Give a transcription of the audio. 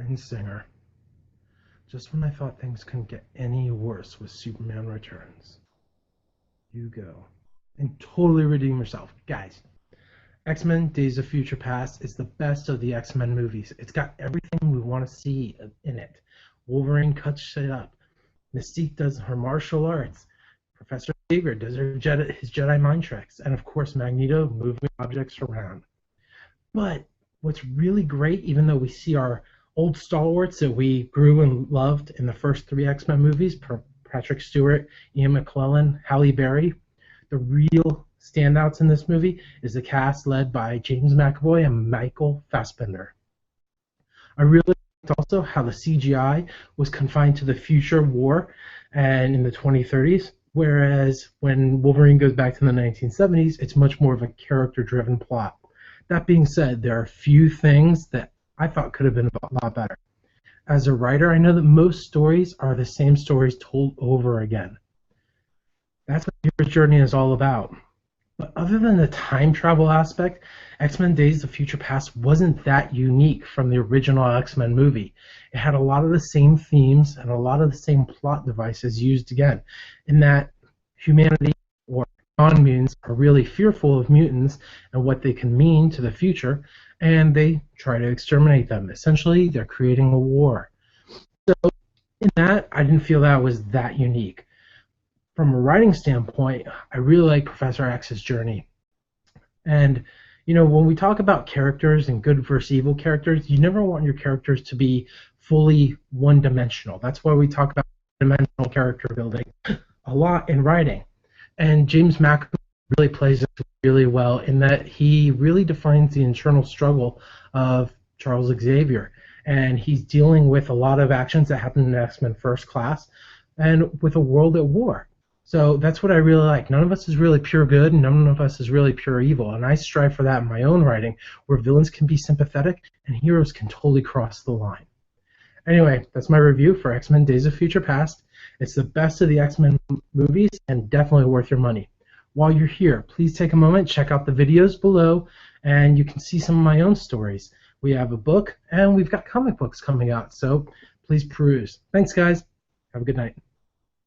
Wolverine singer. Just when I thought things couldn't get any worse with Superman Returns. You go. And totally redeem yourself. Guys, X-Men Days of Future Past is the best of the X-Men movies. It's got everything we want to see in it. Wolverine cuts shit up. Mystique does her martial arts. Professor Xavier does his Jedi mind tricks. And of course, Magneto moving objects around. But what's really great, even though we see our old stalwarts that we grew and loved in the first three X-Men movies, Patrick Stewart, Ian McKellen, Halle Berry, the real standouts in this movie is the cast led by James McAvoy and Michael Fassbender. I really liked also how the CGI was confined to the future war and in the 2030s, whereas when Wolverine goes back to the 1970s, it's much more of a character-driven plot. That being said, there are a few things that I thought could have been a lot better. As a writer, I know that most stories are the same stories told over again. That's what the hero's journey is all about. But other than the time travel aspect, X-Men Days of Future Past wasn't that unique from the original X-Men movie. It had a lot of the same themes and a lot of the same plot devices used again, in that humanity or non-mutants are really fearful of mutants and what they can mean to the future, and they try to exterminate them. Essentially, they're creating a war. So in that, I didn't feel that was that unique. From a writing standpoint, I really like Professor X's journey. And, you know, when we talk about characters and good versus evil characters, you never want your characters to be fully one-dimensional. That's why we talk about dimensional character building a lot in writing. And James McAvoy really plays it really well in that he really defines the internal struggle of Charles Xavier. And he's dealing with a lot of actions that happen in X-Men First Class and with a world at war. So that's what I really like. None of us is really pure good, and none of us is really pure evil. And I strive for that in my own writing, where villains can be sympathetic and heroes can totally cross the line. Anyway, that's my review for X-Men Days of Future Past. It's the best of the X-Men movies and definitely worth your money. While you're here, please take a moment, check out the videos below, and you can see some of my own stories. We have a book, and we've got comic books coming out, so please peruse. Thanks, guys. Have a good night.